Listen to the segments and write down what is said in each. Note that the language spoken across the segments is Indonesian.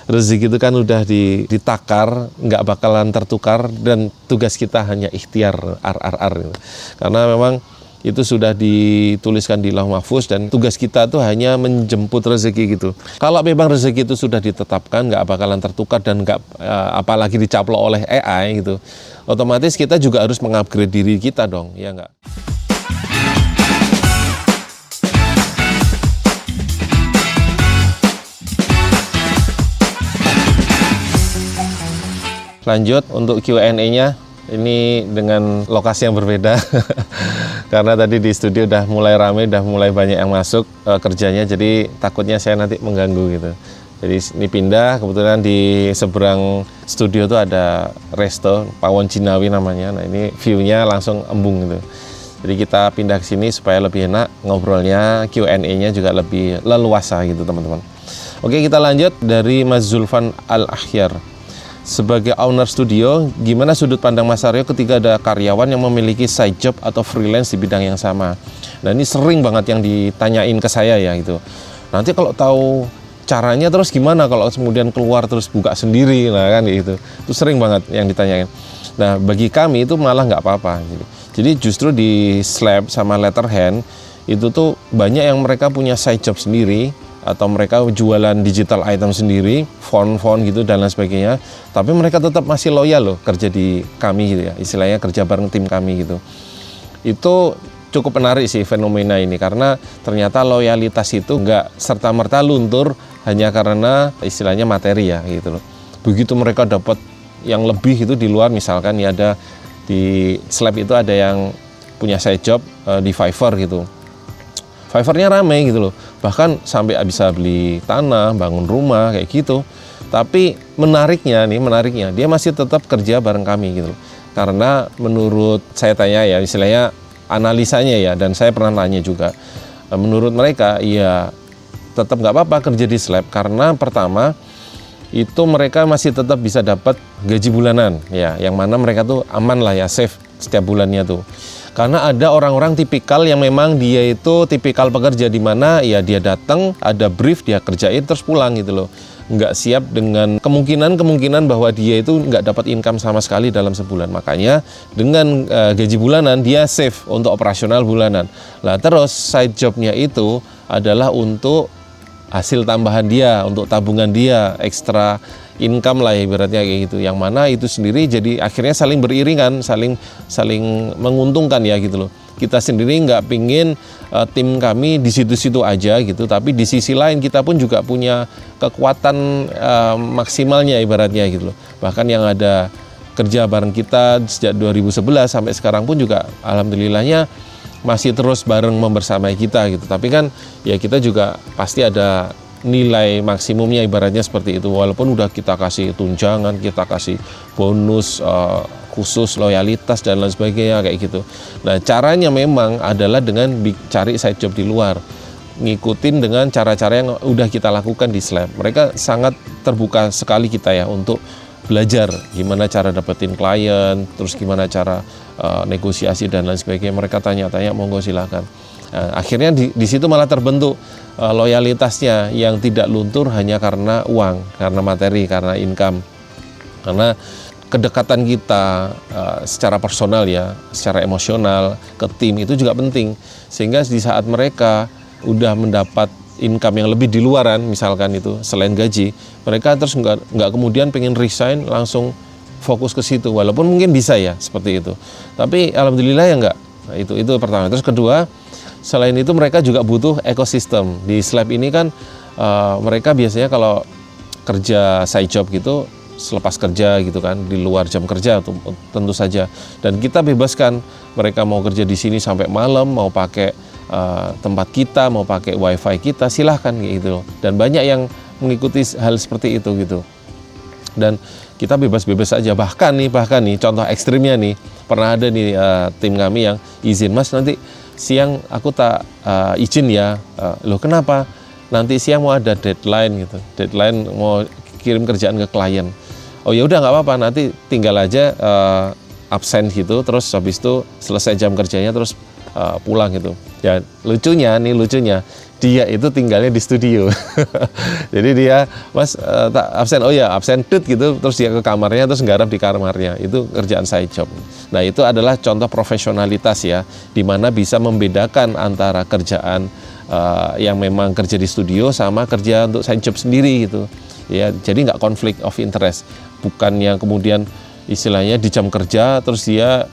rezeki itu kan udah ditakar, nggak bakalan tertukar, dan tugas kita hanya ikhtiar gitu. Karena memang itu sudah dituliskan di Lauh Mahfuz, dan tugas kita tuh hanya menjemput rezeki gitu. Kalau memang rezeki itu sudah ditetapkan, nggak bakalan tertukar dan nggak apalagi dicaplok oleh AI gitu, otomatis kita juga harus mengupgrade diri kita dong, ya nggak? Lanjut untuk Q&A-nya, ini dengan lokasi yang berbeda karena tadi di studio udah mulai ramai, udah mulai banyak yang masuk kerjanya, jadi takutnya saya nanti mengganggu gitu. Jadi ini pindah, kebetulan di seberang studio tuh ada resto Pawon Jinawi namanya. Nah ini view-nya langsung embung gitu. Jadi kita pindah ke sini supaya lebih enak ngobrolnya, Q&A-nya juga lebih leluasa gitu teman-teman. Oke, kita lanjut dari Mas Zulfan Al-Akhyar. Sebagai owner studio, gimana sudut pandang Mas Aryo ketika ada karyawan yang memiliki side job atau freelance di bidang yang sama? Nah ini sering banget yang ditanyain ke saya ya gitu. Nanti kalau tahu caranya terus gimana kalau kemudian keluar terus buka sendiri, nah kan gitu. Itu sering banget yang ditanyain. Nah bagi kami itu malah nggak apa-apa gitu. Jadi justru di Slab sama Letterhand itu tuh banyak yang mereka punya side job sendiri, atau mereka jualan digital item sendiri, font gitu dan lain sebagainya, tapi mereka tetap masih loyal loh kerja di kami gitu ya, istilahnya kerja bareng tim kami gitu. Itu cukup menarik sih fenomena ini, karena ternyata loyalitas itu nggak serta-merta luntur hanya karena istilahnya materi ya gitu loh. Begitu mereka dapat yang lebih itu di luar, misalkan ya ada di Slab itu ada yang punya side job di Fiverr gitu. Fiverr-nya ramai gitu loh, bahkan sampai bisa beli tanah, bangun rumah kayak gitu. Tapi menariknya dia masih tetap kerja bareng kami gitu loh. Karena menurut saya tanya ya, istilahnya analisanya ya, dan saya pernah nanya juga, menurut mereka ya tetap nggak apa-apa kerja di Slab, karena pertama itu mereka masih tetap bisa dapat gaji bulanan ya, yang mana mereka tuh aman lah ya, safe setiap bulannya tuh. Karena ada orang-orang tipikal yang memang dia itu tipikal pekerja di mana ya dia datang, ada brief, dia kerjain terus pulang gitu loh. Nggak siap dengan kemungkinan bahwa dia itu nggak dapat income sama sekali dalam sebulan. Makanya dengan gaji bulanan dia save untuk operasional bulanan. Lah terus side jobnya itu adalah untuk hasil tambahan dia, untuk tabungan dia, ekstra income lah ibaratnya kayak gitu, yang mana itu sendiri jadi akhirnya saling beriringan, saling menguntungkan ya gitu loh. Kita sendiri nggak pingin tim kami di situ-situ aja gitu, tapi di sisi lain kita pun juga punya kekuatan maksimalnya ibaratnya gitu loh. Bahkan yang ada kerja bareng kita sejak 2011 sampai sekarang pun juga alhamdulillahnya masih terus bareng membersamai kita gitu. Tapi kan ya kita juga pasti ada nilai maksimumnya ibaratnya seperti itu, walaupun udah kita kasih tunjangan, kita kasih bonus khusus loyalitas dan lain sebagainya kayak gitu. Nah caranya memang adalah dengan cari side job di luar, ngikutin dengan cara-cara yang udah kita lakukan di Slab. Mereka sangat terbuka sekali kita ya untuk belajar gimana cara dapetin klien, terus gimana cara negosiasi dan lain sebagainya. Mereka tanya-tanya, monggo silakan. Nah, akhirnya di situ malah terbentuk loyalitasnya yang tidak luntur hanya karena uang, karena materi, karena income. Karena kedekatan kita secara personal ya, secara emosional ke tim itu juga penting. Sehingga di saat mereka udah mendapat income yang lebih di luaran, misalkan itu selain gaji, mereka terus nggak kemudian pengen resign langsung fokus ke situ, walaupun mungkin bisa ya seperti itu. Tapi alhamdulillah ya enggak. Nah, itu pertama. Terus kedua, selain itu mereka juga butuh ekosistem. Di Slab ini kan mereka biasanya kalau kerja side job gitu, selepas kerja gitu kan, di luar jam kerja tentu saja. Dan kita bebaskan mereka mau kerja di sini sampai malam, mau pakai tempat kita, mau pakai wifi kita, silahkan gitu. Dan banyak yang mengikuti hal seperti itu gitu. Dan kita bebas-bebas saja. Bahkan nih contoh ekstrimnya nih, pernah ada nih tim kami yang izin, Mas nanti siang aku tak izin ya. Loh kenapa? Nanti siang mau ada deadline gitu, deadline mau kirim kerjaan ke klien. Oh ya udah nggak apa-apa, nanti tinggal aja absen gitu, terus habis itu selesai jam kerjanya terus pulang gitu. Ya lucunya dia itu tinggalnya di studio. Jadi dia, Mas tak absen, oh ya absen tut gitu, terus dia ke kamarnya, terus nggarap di kamarnya. Itu kerjaan side job. Nah itu adalah contoh profesionalitas ya, di mana bisa membedakan antara kerjaan yang memang kerja di studio sama kerja untuk side job sendiri gitu. Ya, jadi nggak konflik of interest. Bukan yang kemudian istilahnya di jam kerja terus dia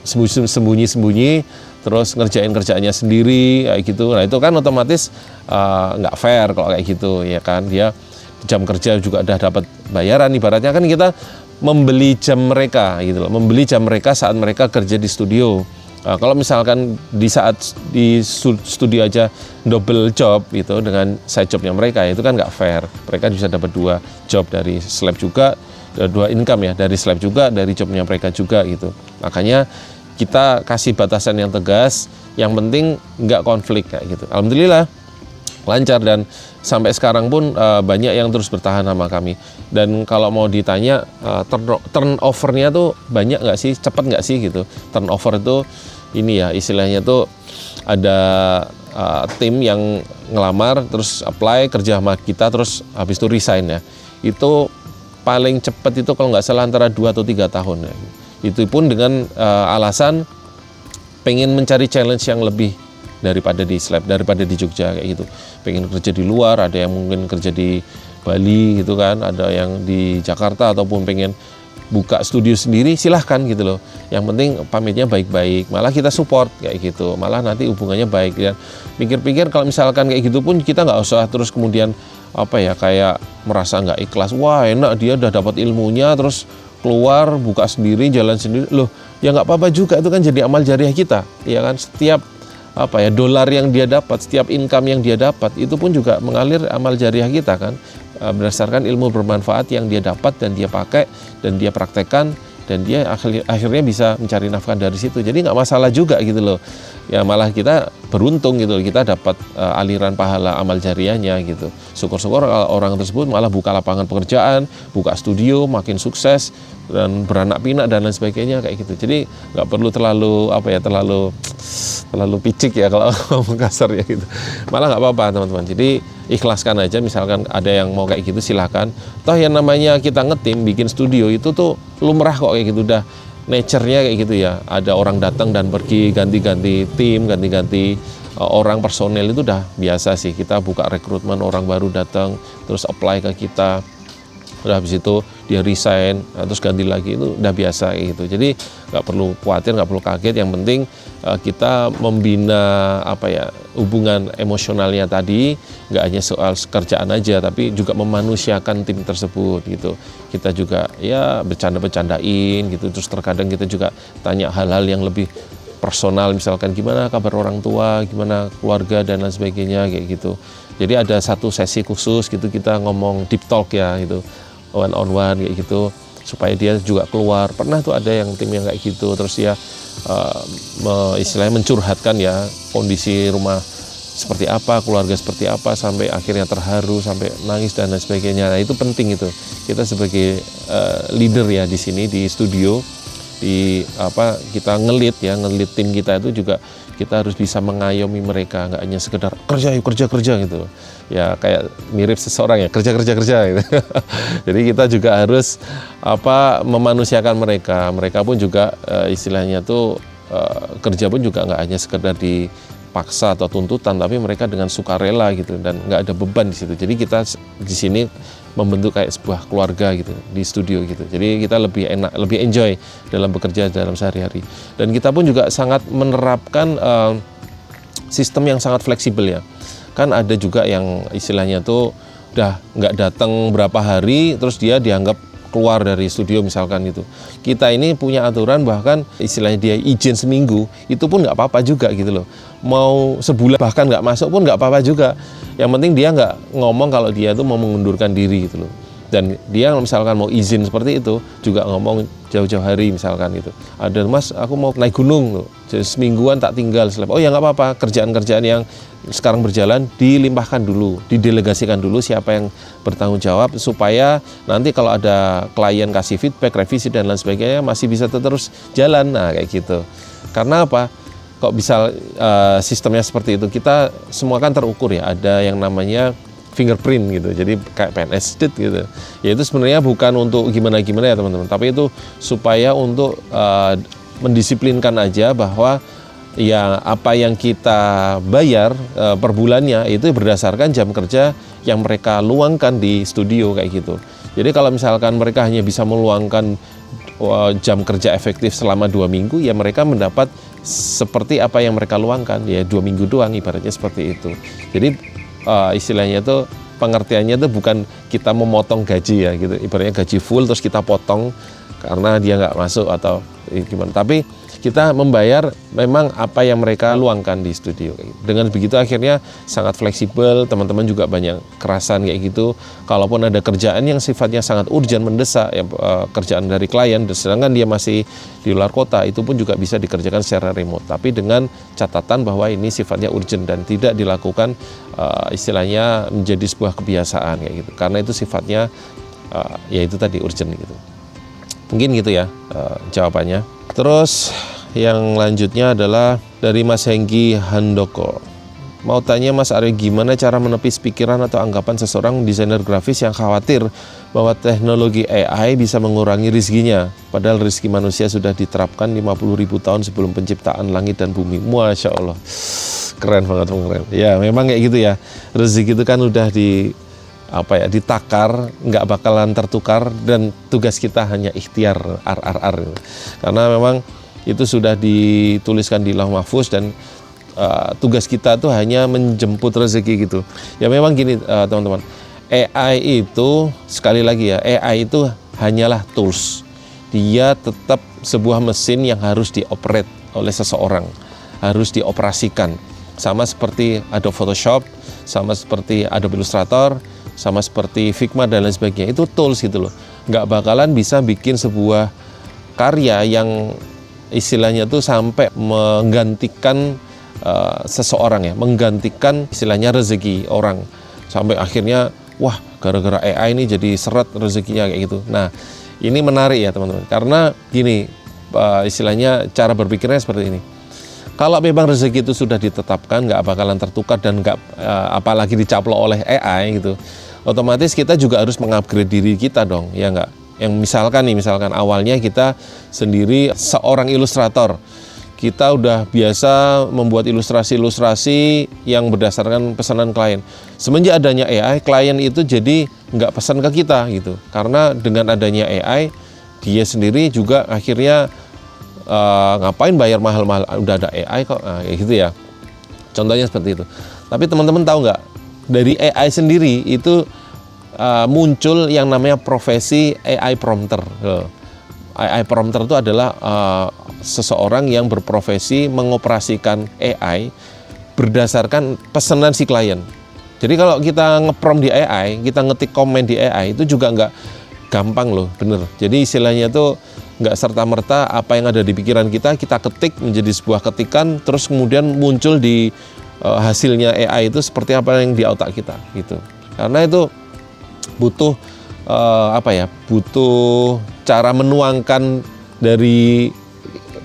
sembunyi-sembunyi terus ngerjain kerjaannya sendiri kayak gitu. Nah itu kan otomatis nggak fair kalau kayak gitu ya kan. Dia di jam kerja juga udah dapat bayaran, ibaratnya kan kita membeli jam mereka gitu loh, membeli jam mereka saat mereka kerja di studio. Kalau misalkan di saat di studio aja double job gitu dengan side jobnya mereka, itu kan nggak fair. Mereka bisa dapat 2 job, dari slab juga, 2 income ya, dari slab juga, dari jobnya mereka juga gitu. Makanya kita kasih batasan yang tegas, yang penting nggak konflik kayak gitu. Alhamdulillah lancar, dan sampai sekarang pun banyak yang terus bertahan sama kami. Dan kalau mau ditanya turnovernya tuh banyak nggak sih, cepat nggak sih gitu. Turnover itu ini ya istilahnya tuh ada tim yang ngelamar terus apply kerja sama kita terus habis itu resign ya. Itu paling cepat itu kalau nggak salah antara 2 atau 3 tahun ya. Itu pun dengan alasan pengen mencari challenge yang lebih daripada di Slab, daripada di Jogja kayak gitu. Pengen kerja di luar, ada yang mungkin kerja di Bali gitu kan, ada yang di Jakarta ataupun pengen buka studio sendiri, silahkan gitu loh. Yang penting pamitnya baik-baik, malah kita support kayak gitu, malah nanti hubungannya baik. Dan pikir-pikir kalau misalkan kayak gitu pun kita nggak usah terus kemudian apa ya kayak merasa nggak ikhlas. Wah enak dia udah dapat ilmunya terus keluar buka sendiri, jalan sendiri. Loh ya nggak apa-apa juga, itu kan jadi amal jariah kita ya kan. Setiap apa ya dolar yang dia dapat, setiap income yang dia dapat itu pun juga mengalir amal jariah kita kan, berdasarkan ilmu bermanfaat yang dia dapat dan dia pakai dan dia praktekkan, dan dia akhirnya bisa mencari nafkah dari situ. Jadi nggak masalah juga gitu loh ya, malah kita beruntung gitu, kita dapat aliran pahala amal jariahnya gitu. Syukur-syukur orang tersebut malah buka lapangan pekerjaan, buka studio, makin sukses dan beranak pinak dan lain sebagainya kayak gitu. Jadi nggak perlu terlalu apa ya, terlalu picik ya kalau ngomong kasar ya gitu. Malah nggak apa-apa teman-teman. Jadi ikhlaskan aja, misalkan ada yang mau kayak gitu silahkan. Toh yang namanya kita ngetim bikin studio itu tuh lumrah kok kayak gitu, udah nature-nya kayak gitu ya. Ada orang datang dan pergi, ganti-ganti tim, ganti-ganti orang, personel, itu udah biasa sih. Kita buka rekrutmen, orang baru datang terus apply ke kita, udah habis itu dia resign terus ganti lagi, itu udah biasa kayak gitu. Jadi nggak perlu khawatir, nggak perlu kaget. Yang penting kita membina apa ya hubungan emosionalnya tadi, nggak hanya soal kerjaan aja tapi juga memanusiakan tim tersebut gitu. Kita juga ya bercanda-bercandain gitu, terus terkadang kita juga tanya hal-hal yang lebih personal, misalkan gimana kabar orang tua, gimana keluarga dan lain sebagainya kayak gitu. Jadi ada satu sesi khusus gitu, kita ngomong deep talk ya gitu, one on one kayak gitu, supaya dia juga keluar. Pernah tuh ada yang tim yang kayak gitu, terus dia istilahnya mencurhatkan ya kondisi rumah seperti apa, keluarga seperti apa, sampai akhirnya terharu, sampai nangis dan lain sebagainya. Nah itu penting itu, kita sebagai leader ya di sini di studio, di apa kita ngelit tim kita itu juga kita harus bisa mengayomi mereka, nggak hanya sekedar kerja yuk kerja gitu ya, kayak mirip seseorang ya kerja gitu. Jadi kita juga harus apa memanusiakan mereka pun juga istilahnya tuh kerja pun juga nggak hanya sekedar dipaksa atau tuntutan, tapi mereka dengan sukarela gitu, dan nggak ada beban di situ. Jadi kita di sini membentuk kayak sebuah keluarga gitu di studio gitu. Jadi kita lebih enak, lebih enjoy dalam bekerja dalam sehari-hari. Dan kita pun juga sangat menerapkan sistem yang sangat fleksibel ya. Kan ada juga yang istilahnya tuh udah nggak datang berapa hari terus dia dianggap keluar dari studio misalkan gitu. Kita ini punya aturan, bahkan istilahnya dia izin seminggu itu pun nggak apa-apa juga gitu loh. Mau sebulan bahkan nggak masuk pun nggak apa-apa juga. Yang penting dia nggak ngomong kalau dia itu mau mengundurkan diri gitu loh. Dan dia misalkan mau izin seperti itu juga ngomong jauh-jauh hari misalkan gitu. Ada Mas aku mau naik gunung loh, jadi semingguan tak tinggal. Oh ya nggak apa-apa, kerjaan-kerjaan yang sekarang berjalan dilimpahkan dulu, didelegasikan dulu siapa yang bertanggung jawab, supaya nanti kalau ada klien kasih feedback, revisi dan lain sebagainya masih bisa terus jalan. Nah kayak gitu. Karena apa? kok bisa sistemnya seperti itu. Kita semua kan terukur ya, ada yang namanya fingerprint gitu, jadi kayak PNS gitu. Ya itu sebenarnya bukan untuk gimana-gimana ya teman-teman, tapi itu supaya untuk mendisiplinkan aja bahwa ya apa yang kita bayar per bulannya itu berdasarkan jam kerja yang mereka luangkan di studio kayak gitu. Jadi kalau misalkan mereka hanya bisa meluangkan jam kerja efektif selama 2 minggu, ya mereka mendapat seperti apa yang mereka luangkan, ya 2 minggu doang ibaratnya seperti itu. Jadi istilahnya itu pengertiannya itu bukan kita memotong gaji ya gitu, ibaratnya gaji full terus kita potong karena dia nggak masuk atau gimana, tapi kita membayar memang apa yang mereka luangkan di studio. Dengan begitu akhirnya sangat fleksibel, teman-teman juga banyak kerasan kayak gitu. Kalaupun ada kerjaan yang sifatnya sangat urgent mendesak, ya, kerjaan dari klien, sedangkan dia masih di luar kota, itu pun juga bisa dikerjakan secara remote. Tapi dengan catatan bahwa ini sifatnya urgent dan tidak dilakukan istilahnya menjadi sebuah kebiasaan kayak gitu. Karena itu sifatnya ya itu tadi urgent gitu. Mungkin gitu ya jawabannya. Terus yang lanjutnya adalah dari Mas Hengki Handoko. Mau tanya Mas Aryo, gimana cara menepis pikiran atau anggapan seseorang desainer grafis yang khawatir bahwa teknologi AI bisa mengurangi rezekinya, padahal rezeki manusia sudah diterapkan 50.000 tahun sebelum penciptaan langit dan bumi. Masya Allah, keren banget, keren. Ya memang kayak gitu ya, rezeki itu kan udah ditakar, nggak bakalan tertukar, dan tugas kita hanya ikhtiar karena memang itu sudah dituliskan di Lauh Mahfuz dan tugas kita tuh hanya menjemput rezeki gitu. Ya memang gini teman-teman, AI itu sekali lagi ya, AI itu hanyalah tools. Dia tetap sebuah mesin yang harus dioperate oleh seseorang, harus dioperasikan. Sama seperti Adobe Photoshop, sama seperti Adobe Illustrator, sama seperti Figma dan lain sebagainya. Itu tools gitu loh. Nggak bakalan bisa bikin sebuah karya yang istilahnya tuh sampai menggantikan seseorang ya, menggantikan istilahnya rezeki orang. Sampai akhirnya, wah gara-gara AI ini jadi seret rezekinya kayak gitu. Nah ini menarik ya teman-teman, karena gini istilahnya cara berpikirnya seperti ini. Kalau memang rezeki itu sudah ditetapkan, nggak bakalan tertukar dan nggak apalagi dicaplok oleh AI gitu, otomatis kita juga harus mengupgrade diri kita dong, ya nggak? Yang misalkan awalnya kita sendiri seorang ilustrator, kita udah biasa membuat ilustrasi-ilustrasi yang berdasarkan pesanan klien. Semenjak adanya AI, klien itu jadi nggak pesan ke kita gitu, karena dengan adanya AI, dia sendiri juga akhirnya ngapain bayar mahal-mahal, udah ada AI kok, nah, kayak gitu ya. Contohnya seperti itu. Tapi teman-teman tahu nggak, dari AI sendiri itu muncul yang namanya profesi AI prompter. AI prompter itu adalah seseorang yang berprofesi mengoperasikan AI berdasarkan pesanan si klien. Jadi kalau kita nge-prompt di AI, kita ngetik komen di AI, itu juga nggak gampang loh, bener. Jadi istilahnya itu nggak serta-merta apa yang ada di pikiran kita ketik menjadi sebuah ketikan, terus kemudian muncul di hasilnya AI itu seperti apa yang di otak kita gitu. Karena itu butuh butuh cara menuangkan dari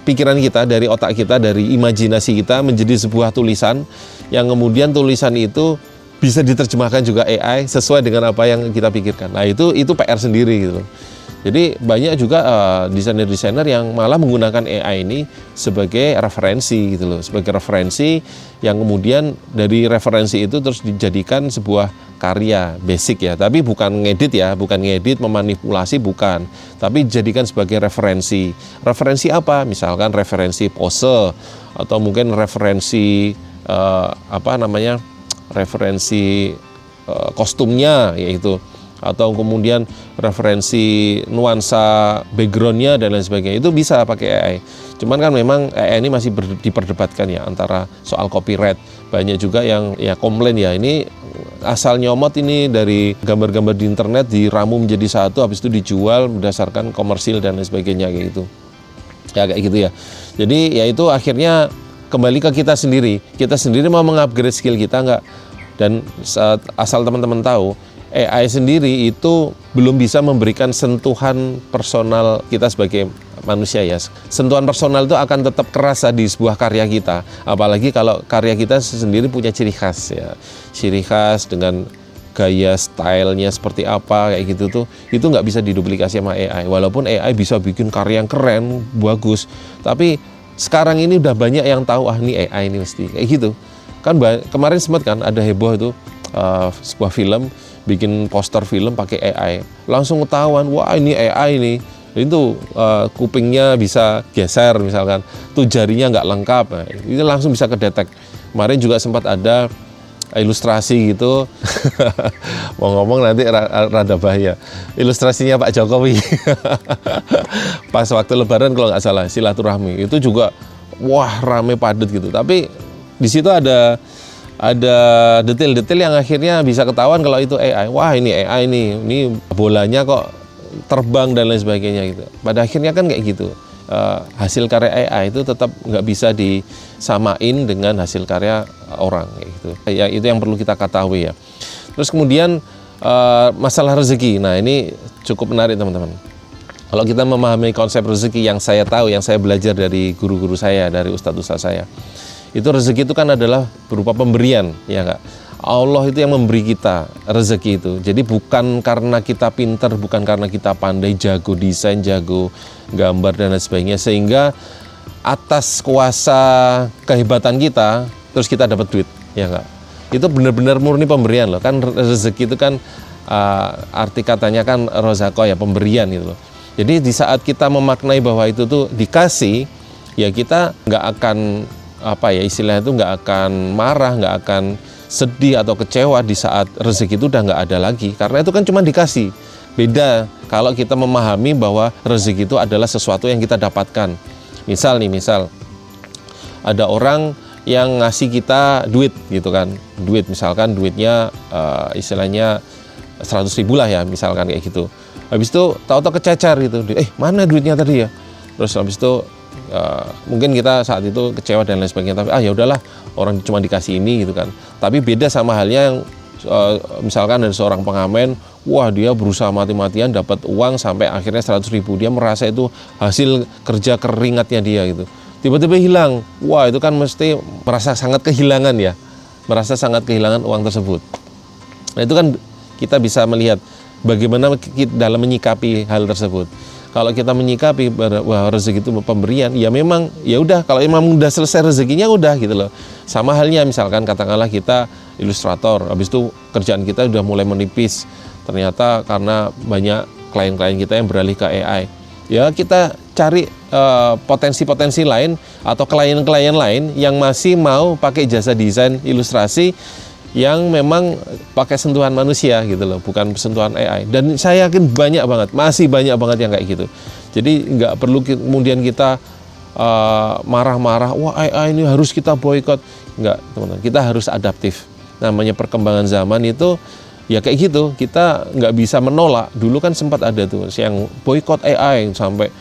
pikiran kita, dari otak kita, dari imajinasi kita menjadi sebuah tulisan yang kemudian tulisan itu bisa diterjemahkan juga AI sesuai dengan apa yang kita pikirkan. Nah itu PR sendiri gitu. Jadi banyak juga desainer-desainer yang malah menggunakan AI ini sebagai referensi gitu loh, sebagai referensi yang kemudian dari referensi itu terus dijadikan sebuah karya basic ya, tapi bukan ngedit ya, bukan ngedit, memanipulasi, bukan, tapi dijadikan sebagai referensi. Referensi apa? Misalkan referensi pose, atau mungkin referensi referensi kostumnya yaitu, atau kemudian referensi nuansa backgroundnya dan lain sebagainya, itu bisa pakai AI. Cuman kan memang AI ini masih diperdebatkan ya antara soal copyright. Banyak juga yang ya komplain ya, ini asal nyomot ini dari gambar-gambar di internet diramu menjadi satu, habis itu dijual berdasarkan komersil dan lain sebagainya kayak gitu. Ya kayak gitu ya. Jadi ya itu akhirnya kembali ke kita sendiri. Kita sendiri mau mengupgrade skill kita nggak? Dan asal teman-teman tahu, AI sendiri itu belum bisa memberikan sentuhan personal kita sebagai manusia ya. Sentuhan personal itu akan tetap kerasa di sebuah karya kita. Apalagi kalau karya kita sendiri punya ciri khas ya. Ciri khas dengan gaya stylenya seperti apa kayak gitu tuh, itu nggak bisa diduplikasi sama AI. Walaupun AI bisa bikin karya yang keren, bagus, tapi sekarang ini udah banyak yang tahu ini AI ini mesti kayak gitu. Kan kemarin sempat kan ada heboh itu sebuah film bikin poster film pakai AI, langsung ketahuan wah ini AI ini. Itu kupingnya bisa geser misalkan, tuh jarinya nggak lengkap, nah, itu langsung bisa kedetek. Kemarin juga sempat ada ilustrasi gitu mau ngomong nanti rada bahaya, ilustrasinya Pak Jokowi pas waktu Lebaran kalau nggak salah, silaturahmi, itu juga wah rame padat gitu. Tapi di situ ada detail-detail yang akhirnya bisa ketahuan kalau itu AI. Wah ini AI ini bolanya kok terbang dan lain sebagainya gitu. Pada akhirnya kan kayak gitu. Hasil karya AI itu tetap nggak bisa disamain dengan hasil karya orang kayak gitu. Ya itu yang perlu kita ketahui ya. Terus kemudian masalah rezeki. Nah ini cukup menarik teman-teman. Kalau kita memahami konsep rezeki yang saya tahu, yang saya belajar dari guru-guru saya, dari ustadz-ustadz saya, itu rezeki itu kan adalah berupa pemberian, ya nggak? Allah itu yang memberi kita rezeki itu. Jadi bukan karena kita pintar, bukan karena kita pandai, jago desain, jago gambar dan lain sebagainya, sehingga atas kuasa kehebatan kita terus kita dapat duit, ya nggak? Itu benar-benar murni pemberian loh. Kan rezeki itu kan arti katanya kan rozako ya, pemberian gitu loh. Jadi di saat kita memaknai bahwa itu tuh dikasih, ya kita nggak akan apa ya istilahnya itu, nggak akan marah, nggak akan sedih atau kecewa di saat rezeki itu udah nggak ada lagi, karena itu kan cuma dikasih. Beda kalau kita memahami bahwa rezeki itu adalah sesuatu yang kita dapatkan. Misal ada orang yang ngasih kita duit gitu kan, duit misalkan duitnya istilahnya 100.000 lah ya misalkan kayak gitu. Habis itu tahu-tahu kececer gitu, mana duitnya tadi ya. Terus habis itu mungkin kita saat itu kecewa dan lain sebagainya, tapi ya udahlah, orang cuma dikasih ini gitu kan. Tapi beda sama halnya yang misalkan dari seorang pengamen, wah dia berusaha mati-matian dapat uang sampai akhirnya 100.000, dia merasa itu hasil kerja keringatnya dia gitu. Tiba-tiba hilang, wah itu kan mesti merasa sangat kehilangan ya, merasa sangat kehilangan uang tersebut. Nah itu kan kita bisa melihat bagaimana kita dalam menyikapi hal tersebut. Kalau kita menyikapi bahwa rezeki itu pemberian, ya memang ya udah, kalau emang udah selesai rezekinya udah gitu loh. Sama halnya misalkan katakanlah kita ilustrator, habis itu kerjaan kita udah mulai menipis, ternyata karena banyak klien-klien kita yang beralih ke AI. Ya kita cari potensi-potensi lain atau klien-klien lain yang masih mau pakai jasa desain ilustrasi yang memang pakai sentuhan manusia gitu loh, bukan sentuhan AI. Dan saya yakin banyak banget, masih banyak banget yang kayak gitu. Jadi nggak perlu kemudian kita marah-marah, wah AI ini harus kita boikot. Nggak, teman-teman, kita harus adaptif. Namanya perkembangan zaman itu ya kayak gitu, kita nggak bisa menolak. Dulu kan sempat ada tuh yang boikot AI sampai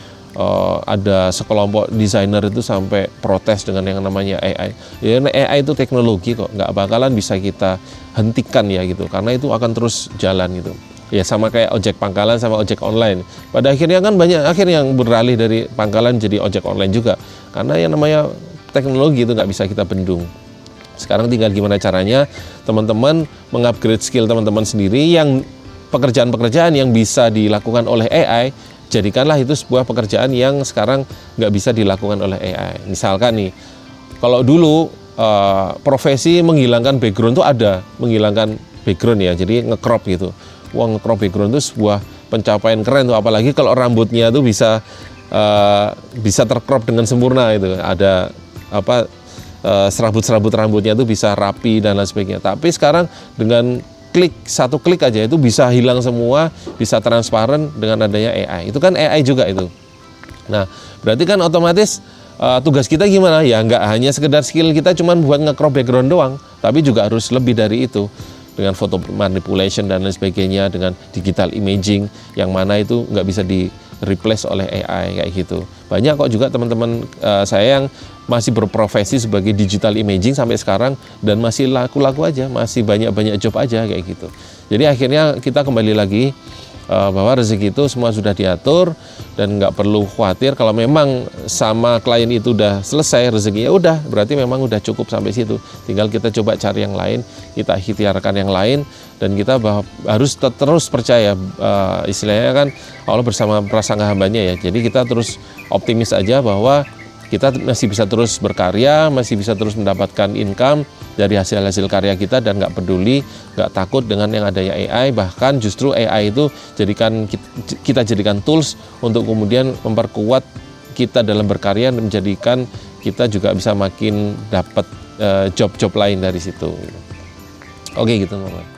ada sekelompok desainer itu sampai protes dengan yang namanya AI. Ya AI itu teknologi kok, nggak bakalan bisa kita hentikan ya gitu, karena itu akan terus jalan gitu. Ya sama kayak ojek pangkalan sama ojek online. Pada akhirnya kan banyak akhirnya yang beralih dari pangkalan jadi ojek online juga, karena yang namanya teknologi itu nggak bisa kita bendung. Sekarang tinggal gimana caranya teman-teman mengupgrade skill teman-teman sendiri, yang pekerjaan-pekerjaan yang bisa dilakukan oleh AI, jadikanlah itu sebuah pekerjaan yang sekarang nggak bisa dilakukan oleh AI. Misalkan nih, kalau dulu profesi menghilangkan background itu ada, menghilangkan background ya, jadi nge-crop gitu. Wah, nge-crop background itu sebuah pencapaian keren tuh, apalagi kalau rambutnya tuh bisa tercrop dengan sempurna itu. Ada serabut-serabut rambutnya tuh bisa rapi dan lain sebagainya. Tapi sekarang dengan satu klik aja itu bisa hilang semua, bisa transparan dengan adanya AI. Itu kan AI juga itu. Nah, berarti kan otomatis tugas kita gimana? Ya nggak hanya sekedar skill kita cuma buat nge-crop background doang, tapi juga harus lebih dari itu. Dengan foto manipulation dan lain sebagainya, dengan digital imaging, yang mana itu nggak bisa di-replace oleh AI kayak gitu. Banyak kok juga teman-teman saya yang masih berprofesi sebagai digital imaging sampai sekarang dan masih laku-laku aja, masih banyak-banyak job aja kayak gitu. Jadi akhirnya kita kembali lagi bahwa rezeki itu semua sudah diatur dan nggak perlu khawatir. Kalau memang sama klien itu udah selesai rezekinya, udah berarti memang udah cukup sampai situ. Tinggal kita coba cari yang lain, kita ikhtiarkan yang lain, dan kita harus terus percaya, istilahnya kan Allah bersama prasangka hambanya ya. Jadi kita terus optimis aja bahwa kita masih bisa terus berkarya, masih bisa terus mendapatkan income dari hasil-hasil karya kita, dan nggak peduli, nggak takut dengan yang adanya AI. Bahkan justru AI itu kita jadikan tools untuk kemudian memperkuat kita dalam berkarya dan menjadikan kita juga bisa makin dapat job-job lain dari situ. Oke gitu, Mama.